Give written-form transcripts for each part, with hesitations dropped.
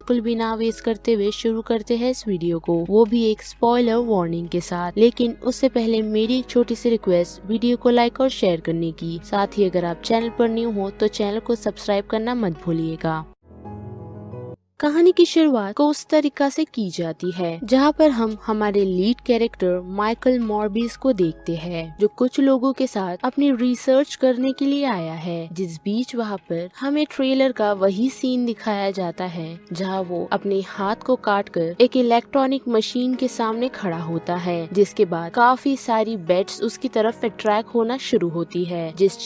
बिल्कुल भी ना वेस्ट करते हुए शुरू करते हैं इस वीडियो को, वो भी एक स्पॉइलर वार्निंग के साथ। लेकिन उससे पहले मेरी एक छोटी सी रिक्वेस्ट, वीडियो को लाइक और शेयर करने की, साथ ही अगर आप चैनल पर न्यू हो तो चैनल को सब्सक्राइब करना मत भूलिएगा। कहानी की शुरुआत को उस तरीका से की जाती है जहाँ पर हम हमारे लीड कैरेक्टर माइकल मॉर्बिस को देखते हैं, जो कुछ लोगों के साथ अपनी रिसर्च करने के लिए आया है। जिस बीच वहाँ पर हमें ट्रेलर का वही सीन दिखाया जाता है जहाँ वो अपने हाथ को काट कर एक इलेक्ट्रॉनिक मशीन के सामने खड़ा होता है, जिसके बाद काफी सारी बेट्स उसकी तरफ अट्रैक्ट होना शुरू होती है, जिस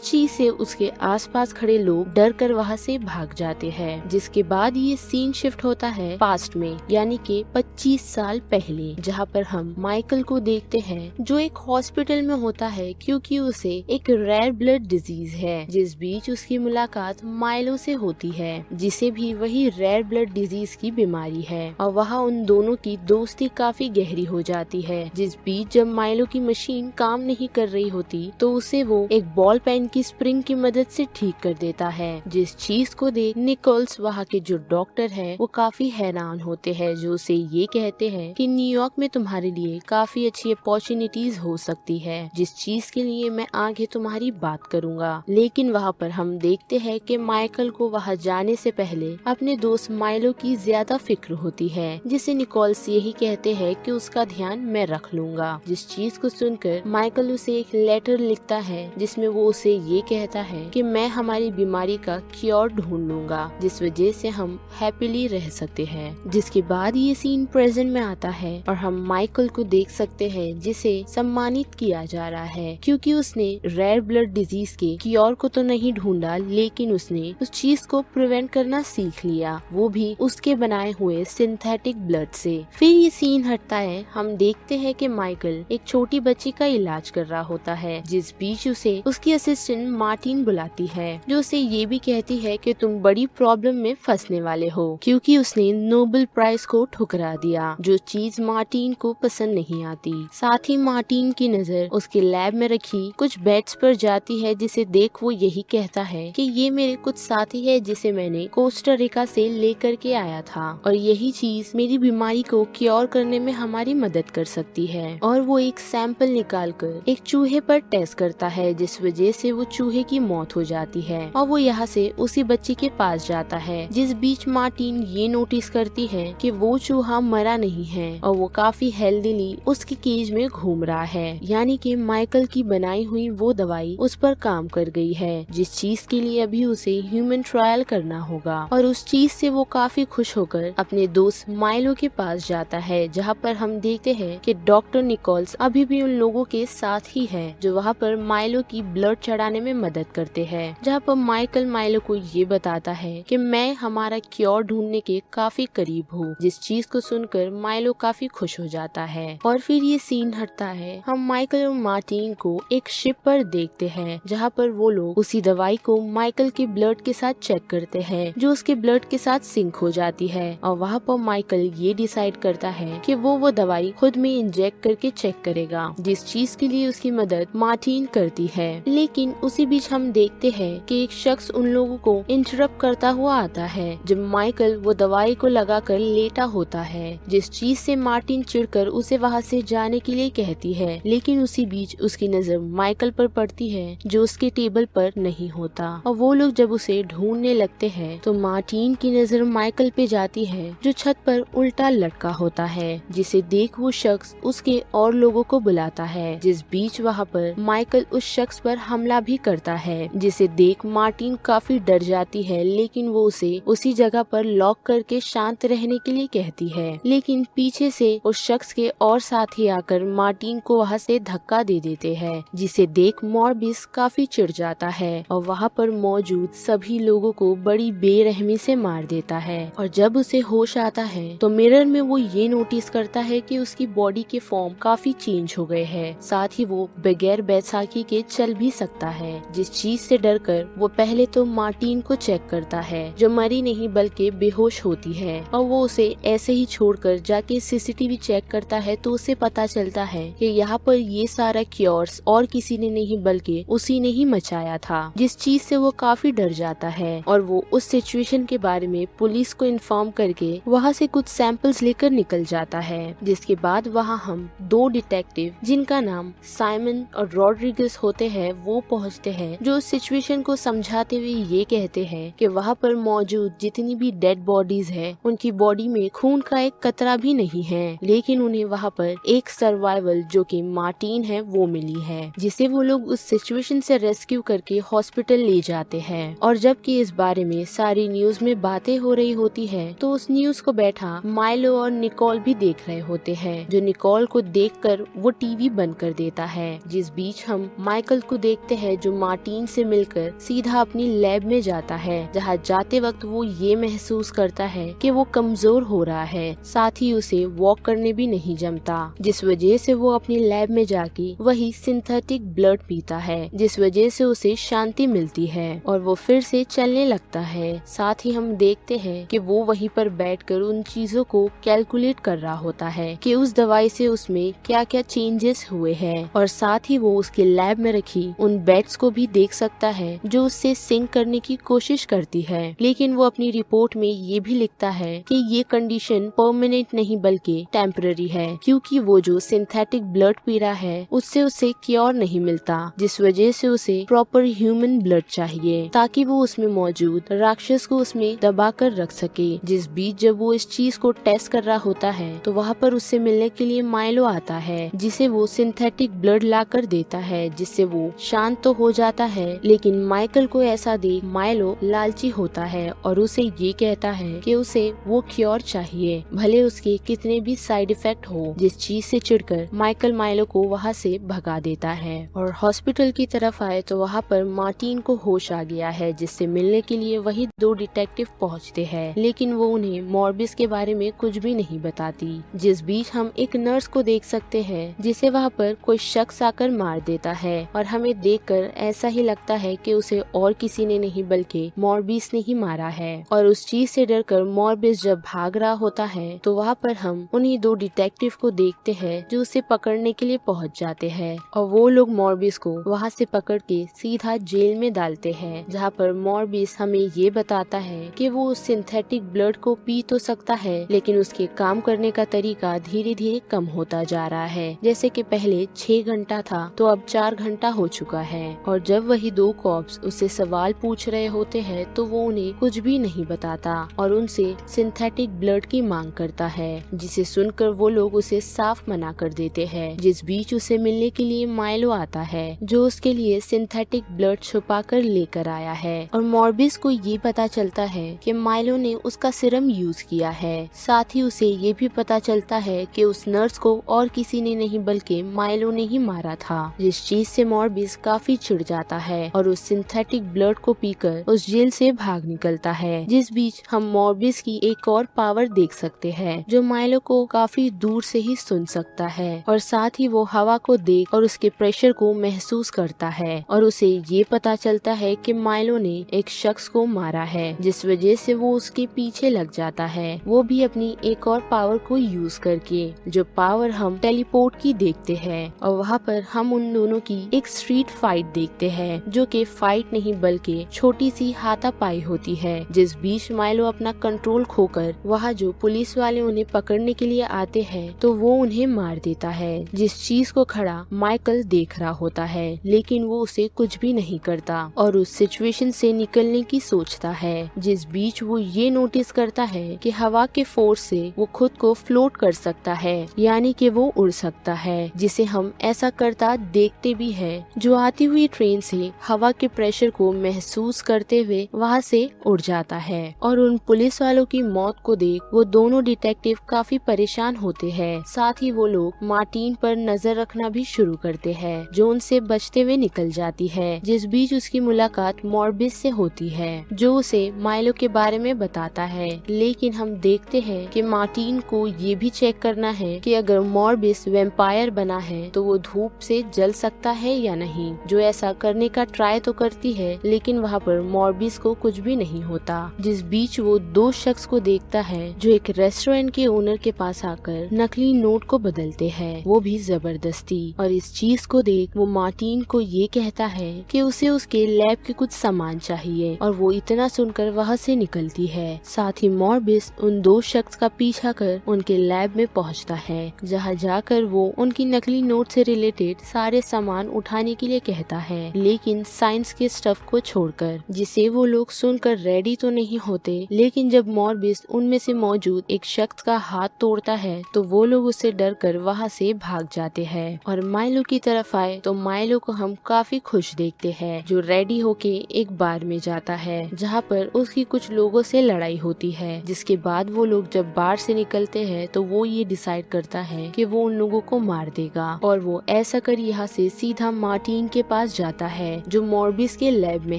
चीज से उसके आसपास खड़े लोग डर कर वहाँ से भाग जाते हैं। जिसके बाद ये सीन शिफ्ट होता है पास्ट में, यानी कि 25 साल पहले, जहाँ पर हम माइकल को देखते हैं जो एक हॉस्पिटल में होता है क्योंकि उसे एक रेयर ब्लड डिजीज है। जिस बीच उसकी मुलाकात माइलो से होती है, जिसे भी वही रेयर ब्लड डिजीज की बीमारी है, और वहाँ उन दोनों की दोस्ती काफी गहरी हो जाती है। जिस बीच जब माइलो की मशीन काम नहीं कर रही होती तो उसे वो एक बॉल पेन की स्प्रिंग की मदद से ठीक कर देता है, जिस चीज को देख निकोल्स वहाँ के जो डॉक्टर है वो काफी हैरान होते हैं, जो उसे ये कहते हैं कि न्यूयॉर्क में तुम्हारे लिए काफी अच्छी अपॉर्चुनिटीज हो सकती है, जिस चीज के लिए मैं आगे तुम्हारी बात करूंगा। लेकिन वहाँ पर हम देखते हैं कि माइकल को वहाँ जाने से पहले अपने दोस्त माइलो की ज्यादा फिक्र होती है, जिसे निकोल्स यही कहते हैं कि उसका ध्यान मैं रख लूंगा। जिस चीज को सुनकर माइकल उसे एक लेटर लिखता है जिसमें वो उसे ये कहता है कि मैं हमारी बीमारी का क्योर ढूंढ लूंगा, जिस वजह से हम हैप्पीली रह सकते हैं। जिसके बाद ये सीन प्रेजेंट में आता है और हम माइकल को देख सकते हैं जिसे सम्मानित किया जा रहा है क्योंकि उसने रेयर ब्लड डिजीज के क्योर को तो नहीं ढूंढा, लेकिन उसने उस चीज को प्रिवेंट करना सीख लिया, वो भी उसके बनाए हुए सिंथेटिक ब्लड से। फिर ये सीन हटता है, हम देखते हैं कि माइकल एक छोटी बच्ची का इलाज कर रहा होता है, जिस बीच उसे उसकी असिस्टेंट मार्टिन बुलाती है, जो उसे ये भी कहती है कि तुम बड़ी प्रॉब्लम में फंसने वाले हो क्योंकि उसने नोबेल प्राइज को ठुकरा दिया, जो चीज मार्टिन को पसंद नहीं आती। साथ ही मार्टिन की नजर उसके लैब में रखी कुछ बेड्स पर जाती है, जिसे देख वो यही कहता है कि ये मेरे कुछ साथी है जिसे मैंने कोस्टा रिका से लेकर के आया था, और यही चीज मेरी बीमारी को क्योर करने में हमारी मदद कर सकती है। और वो एक सैंपल निकाल कर एक चूहे पर टेस्ट करता है, जिस वजह से वो चूहे की मौत हो जाती है, और वो यहाँ से उसी बच्ची के पास जाता है। जिस बीच मार्टिन ये नोटिस करती है कि वो चूहा मरा नहीं है और वो काफी हेल्दीली उसकी केज में घूम रहा है, यानी कि माइकल की बनाई हुई वो दवाई उस पर काम कर गई है, जिस चीज के लिए अभी उसे ह्यूमन ट्रायल करना होगा। और उस चीज से वो काफी खुश होकर अपने दोस्त माइलो के पास जाता है, जहाँ पर हम देखते हैं कि डॉक्टर निकोल्स अभी भी उन लोगों के साथ ही है जो वहाँ पर माइलो की ब्लड चढ़ाने में मदद करते हैं। जहाँ पर माइकल माइलो को ये बताता है कि मैं हमारा क्योर ढूंढने के काफी करीब हूँ, जिस चीज को सुनकर माइलो काफी खुश हो जाता है। और फिर ये सीन हटता है, हम माइकल और मार्टिन को एक शिप पर देखते हैं, जहाँ पर वो लोग उसी दवाई को माइकल के ब्लड के साथ चेक करते हैं, जो उसके ब्लड के साथ सिंक हो जाती है। और वहाँ पर माइकल ये डिसाइड करता है कि वो दवाई खुद में इंजेक्ट करके चेक करेगा, जिस चीज के लिए उसकी मदद मार्टिन करती है। लेकिन उसी बीच हम देखते हैं कि एक शख्स उन लोगों को इंटरप्ट करता हुआ आता है, जब माइकल वो दवाई को लगाकर लेटा होता है, जिस चीज से मार्टिन चिढ़कर उसे वहाँ से जाने के लिए कहती है। लेकिन उसी बीच उसकी नजर माइकल पर पड़ती है, जो उसके टेबल पर नहीं होता, और वो लोग जब उसे ढूंढने लगते हैं तो मार्टिन की नजर माइकल पे जाती है, जो छत पर उल्टा लटका होता है, जिसे देख वो शख्स उसके और लोगों को बुलाता है। जिस बीच वहाँ पर माइकल उस शख्स पर हमला भी करता है, जिसे देख मार्टिन काफी डर जाती है, लेकिन वो उसे उसी जगह पर लॉक करके शांत रहने के लिए कहती है। लेकिन पीछे से उस शख्स के और साथी आकर मार्टिन को वहाँ से धक्का दे देते हैं, जिसे देख मॉर्बिस काफी चिढ़ जाता है और वहाँ पर मौजूद सभी लोगों को बड़ी बेरहमी से मार देता है। और जब उसे होश आता है तो मिरर में वो ये नोटिस करता है कि उसकी बॉडी के फॉर्म काफी चेंज हो गए हैं, साथ ही वो बगैर बैसाखी के चल भी सकता है, जिस चीज से डरकर वो पहले तो मार्टिन को चेक करता है, जो मरी नहीं बल्कि बेहोश होती है और वो उसे ऐसे ही छोड़कर जाके सीसीटीवी चेक करता है तो उसे पता चलता है कि यहाँ पर ये सारा क्योर्स और किसी ने नहीं बल्कि उसी ने ही मचाया था, जिस चीज से वो काफी डर जाता है और वो उस सिचुएशन के बारे में पुलिस को इन्फॉर्म करके वहाँ से कुछ सैंपल्स लेकर निकल जाता है। जिसके बाद वहाँ हम दो डिटेक्टिव जिनका नाम साइमन और रॉड्रिगस होते हैं वो पहुँचते हैं, जो उस सिचुएशन को समझाते हुए ये कहते हैं कि वहाँ पर मौजूद जितनी भी डेड बॉडीज है उनकी बॉडी में खून का एक कतरा भी नहीं है, लेकिन उन्हें वहाँ पर एक सर्वाइवल जो कि मार्टिन है वो मिली है, जिसे वो लोग उस सिचुएशन से रेस्क्यू करके हॉस्पिटल ले जाते हैं। और जबकि इस बारे में सारी न्यूज में बातें हो रही होती है तो उस न्यूज को बैठा माइलो और निकोल भी देख रहे होते हैं, जो निकोल को देखकर वो टीवी बंद कर देता है। जिस बीच हम माइकल को देखते हैं जो मार्टिन से मिलकर सीधा अपनी लैब में जाता है, जहाँ जाते वक्त वो ये महसूस करता है कि वो कमजोर हो रहा है, साथ ही उसे वॉक करने भी नहीं जमता, जिस वजह से वो अपनी लैब में जाके वही सिंथेटिक ब्लड पीता है, जिस वजह से उसे शांति मिलती है और वो फिर से चलने लगता है। साथ ही हम देखते हैं कि वो वहीं पर बैठकर उन चीजों को कैलकुलेट कर रहा होता है कि उस दवाई से उसमें क्या क्या चेंजेस हुए हैं, और साथ ही वो उसके लैब में रखी उन बेड्स को भी देख सकता है जो उससे सिंक करने की कोशिश करती है। लेकिन वो अपनी रिपोर्ट में ये भी लिखता है कि ये कंडीशन परमानेंट नहीं बल्कि टेम्पररी है, क्योंकि वो जो सिंथेटिक ब्लड पी रहा है उससे उसे क्योर नहीं मिलता, जिस वजह से उसे प्रॉपर ह्यूमन ब्लड चाहिए ताकि वो उसमें मौजूद राक्षस को उसमें दबा कर रख सके। जिस बीच जब वो इस चीज को टेस्ट कर रहा होता है तो वहाँ पर उससे मिलने के लिए माइलो आता है, जिसे वो सिंथेटिक ब्लड ला कर देता है, जिससे वो शांत तो हो जाता है। लेकिन माइकल को ऐसा देख माइलो लालची होता है और उसे ये कहता है कि उसे वो क्योर चाहिए, भले उसके कितने भी साइड इफेक्ट हो, जिस चीज से चिढ़कर माइकल माइलो को वहाँ से भगा देता है। और हॉस्पिटल की तरफ आए तो वहाँ पर मार्टिन को होश आ गया है, जिससे मिलने के लिए वही दो डिटेक्टिव पहुँचते हैं, लेकिन वो उन्हें मॉर्बिस के बारे में कुछ भी नहीं बताती। जिस बीच हम एक नर्स को देख सकते हैं जिसे वहाँ पर कोई शख्स आकर मार देता है और हमें देखकर ऐसा ही लगता है कि उसे और किसी ने नहीं बल्कि मॉर्बिस ने ही मारा है। और उस चीज से डरकर मॉर्बिस जब भाग रहा होता है तो वहाँ पर हम उन्हीं दो डिटेक्टिव को देखते हैं जो उसे पकड़ने के लिए पहुँच जाते हैं, और वो लोग मॉर्बिस को वहाँ से पकड़ के सीधा जेल में डालते हैं, जहाँ पर मॉर्बिस हमें ये बताता है कि वो उस सिंथेटिक ब्लड को पी तो सकता है लेकिन उसके काम करने का तरीका धीरे धीरे कम होता जा रहा है। जैसे कि पहले 6 घंटा था तो अब 4 घंटा हो चुका है। और जब वही दो कॉप्स उससे सवाल पूछ रहे होते हैं तो वो उन्हें कुछ भी नहीं बताता और उनसे सिंथेटिक ब्लड की मांग करता है, जिसे सुनकर वो लोग उसे साफ मना कर देते हैं। जिस बीच उसे मिलने के लिए माइलो आता है जो उसके लिए सिंथेटिक ब्लड छुपा कर लेकर आया है, और मॉर्बिस को ये पता चलता है कि माइलो ने उसका सिरम यूज किया है। साथ ही उसे ये भी पता चलता है कि उस नर्स को और किसी ने नहीं बल्कि माइलो ने ही मारा था, जिस चीज से मॉर्बिस काफी चिढ़ जाता है और उस सिंथेटिक ब्लड को पीकर उस जेल से भाग निकलता है। जिस बीच हम मॉर्बिस की एक और पावर देख सकते हैं जो माइलो को काफी दूर से ही सुन सकता है, और साथ ही वो हवा को देख और उसके प्रेशर को महसूस करता है, और उसे ये पता चलता है कि माइलो ने एक शख्स को मारा है, जिस वजह से वो उसके पीछे लग जाता है, वो भी अपनी एक और पावर को यूज करके, जो पावर हम टेलीपोर्ट की देखते हैं। और वहाँ पर हम उन दोनों की एक स्ट्रीट फाइट देखते हैं जो कि फाइट नहीं बल्कि छोटी सी हाथापाई होती है। जिस बीच माइलो अपना कंट्रोल खोकर वहाँ जो पुलिस वाले उन्हें पकड़ने के लिए आते हैं तो वो उन्हें मार देता है, जिस चीज को खड़ा माइकल देख रहा होता है, लेकिन वो उसे कुछ भी नहीं करता और उस सिचुएशन से निकलने की सोचता है। जिस बीच वो ये नोटिस करता है कि हवा के फोर्स से वो खुद को फ्लोट कर सकता है, यानी कि वो उड़ सकता है, जिसे हम ऐसा करता देखते भी है, जो आती हुई ट्रेन से हवा के प्रेशर को महसूस करते हुए वहाँ से उड़ जाता है। और उन पुलिस वालों की मौत को देख वो दोनों डिटेक्टिव काफी परेशान होते हैं। साथ ही वो लोग मार्टिन पर नजर रखना भी शुरू करते हैं, जो उनसे बचते हुए निकल जाती है। जिस बीच उसकी मुलाकात मॉर्बिस से होती है, जो उसे माइलो के बारे में बताता है, लेकिन हम देखते हैं कि मार्टिन को ये भी चेक करना है कि अगर मॉर्बिस वैम्पायर बना है तो वो धूप से जल सकता है या नहीं, जो ऐसा करने का ट्राई तो करती है, लेकिन वहाँ पर मॉर्बिस को कुछ भी नहीं होता। जिस बीच वो दो शख्स को देखता है जो एक रेस्टोरेंट के ओनर के पास आकर नकली नोट को बदलते हैं, वो भी जबरदस्ती। और इस चीज को देख वो मार्टिन को ये कहता है कि उसे उसके लैब के कुछ सामान चाहिए और वो इतना सुनकर वहाँ से निकलती है। साथ ही मॉर्बिस उन दो शख्स का पीछा कर उनके लैब में पहुँचता है, जहाँ जाकर वो उनकी नकली नोट से रिलेटेड सारे सामान उठाने के लिए कहता है, लेकिन साइंस के स्टफ को छोड़कर, जिसे वो लोग सुनकर रेडी तो नहीं होते। लेकिन जब मॉर्बिस उनमें से मौजूद एक शख्स का हाथ तोड़ता है तो वो लोग उससे डर कर वहाँ से भाग जाते हैं। और माइलो की तरफ आए तो माइलो को हम काफी खुश देखते हैं, जो रेडी होके एक बार में जाता है, जहाँ पर उसकी कुछ लोगों से लड़ाई होती है। जिसके बाद वो लोग जब बार से निकलते हैं तो वो ये डिसाइड करता है कि वो उन लोगों को मार देगा और वो ऐसा कर यहाँ से सीधा मार्टिन के पास जाता है, जो मॉर्बिस के लैब में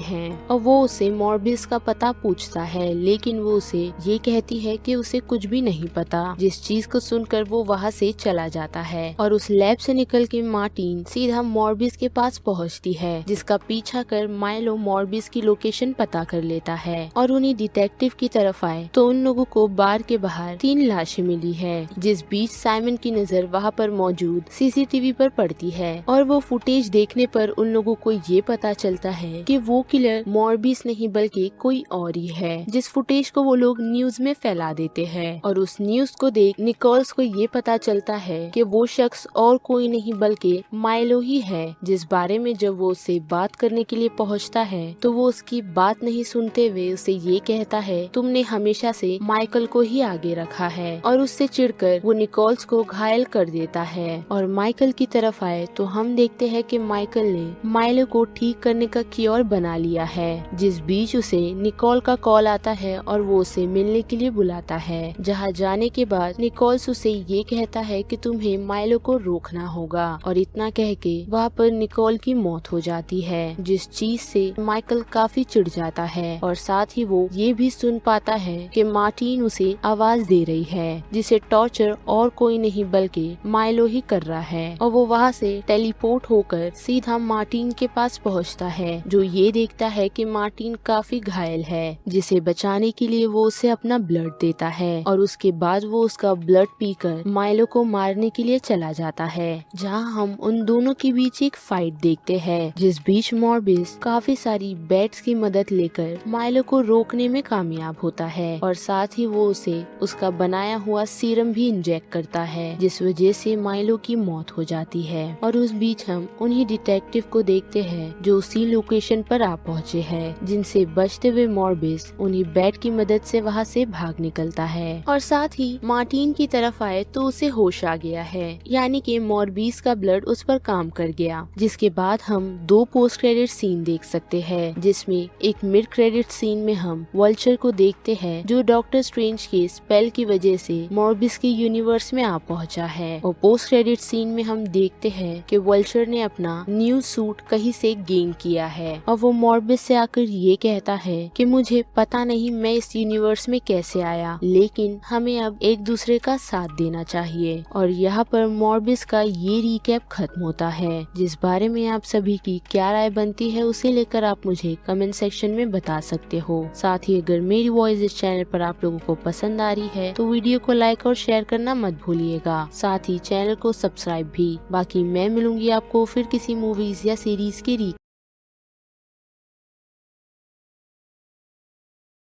है। और वो उसे मॉर्बिस का पता पूछता है, लेकिन वो उसे ये कहती है कि उसे कुछ भी नहीं पता, जिस चीज को सुनकर वो वहाँ से चला जाता है। और उस लैब से निकल के मार्टिन सीधा मॉर्बिस के पास पहुँचती है, जिसका पीछा कर माइलो मॉर्बिस की लोकेशन पता कर लेता है। और उन्हें डिटेक्टिव की तरफ आए तो उन लोगों को बार के बाहर 3 लाशें मिली है, जिस बीच साइमन की नजर वहाँ पर मौजूद सीसीटीवी पर पड़ती है। और वो फुटेज देखने पर उन लोगों को ये पता चलता है कि वो किलर मॉर्बिस नहीं बल्कि कोई और ही है। जिस फुटेज को वो लोग न्यूज में फैला देते हैं और उस न्यूज को देख निकोल्स को ये पता चलता है कि वो शख्स और कोई नहीं बल्कि माइलो ही है, जिस बारे में जब वो उससे बात करने के लिए पहुंचता है तो वो उसकी बात नहीं सुनते हुए उसे ये कहता है, तुमने हमेशा से माइकल को ही आगे रखा है। और उससे चिढ़कर वो निकोल्स को घायल कर देता है। और माइकल की तरफ आए तो हम देखते हैं कि माइकल ने माइलो को ठीक करने का क्योर बना लिया है। जिस बीच उसे निकोल का कॉल आता है और वो उसे मिलने के लिए बुलाता है, जहाँ जाने के बाद निकोल्स उसे ये कहता है कि तुम्हें माइलो को रोकना होगा। और इतना कह के वहाँ पर निकोल की मौत हो जाती है, जिस चीज से माइकल काफी चिढ़ जाता है। और साथ ही वो ये भी सुन पाता है कि मार्टिन उसे आवाज दे रही है, जिसे टॉर्चर और कोई नहीं बल्कि माइलो ही कर रहा है। और वो वहाँ से टेलीपोर्ट होकर सीधा मार्टिन के पास पहुँचता है, जो ये देखता है कि मार्टिन काफी घायल है, जिसे बचाने के लिए वो उसे अपना ब्लड देता है। और उसके बाद वो उसका ब्लड पीकर माइलो को मारने के लिए चला जाता है, जहाँ हम उन दोनों के बीच एक फाइट देखते हैं, जिस बीच मॉर्बिस काफी सारी बैट्स की मदद लेकर माइलो को रोकने में कामयाब होता है। और साथ ही वो उसे उसका बनाया हुआ सीरम भी इंजेक्ट करता है, जिस वजह से माइलो की मौत हो जाती है। और उस बीच हम उन्हीं डिटेक्टिव को देखते हैं जो उसी लोकेशन पर आ पहुँचे हैं, जिनसे बचते हुए मॉर्बिस उन्हीं बैट की मदद से वहाँ से भाग निकलता है। और साथ ही मार्टिन की तरफ आए तो उसे होश आ गया है, यानी कि मॉर्बिस का ब्लड उस पर काम कर गया। जिसके बाद हम 2 पोस्ट क्रेडिट सीन देख सकते हैं, जिसमें एक मिड क्रेडिट सीन में हम वल्चर को देखते हैं, जो डॉक्टर स्ट्रेंज के स्पेल की वजह से मॉर्बिस के यूनिवर्स में आ पहुंचा है। और पोस्ट क्रेडिट सीन में हम देखते हैं कि वल्चर ने अपना न्यू सूट कहीं से गेन किया है और वो मॉर्बिस से आकर ये कहता है कि मुझे पता नहीं मैं इस यूनिवर्स में कैसे आया, लेकिन हमें अब एक दूसरे का साथ देना चाहिए। और यहाँ पर मॉर्बिस का ये रिकैप खत्म होता है, जिस बारे में आप सभी की क्या राय बनती है उसे लेकर आप मुझे कमेंट सेक्शन में बता सकते हो। साथ ही अगर मेरी वॉइस इस चैनल पर आप लोगों को पसंद आ रही है तो वीडियो को लाइक और शेयर करना मत भूलिएगा, साथ ही चैनल को सब्सक्राइब भी। बाकी मैं मिलूंगी आपको फिर किसी मूवीज या सीरीज के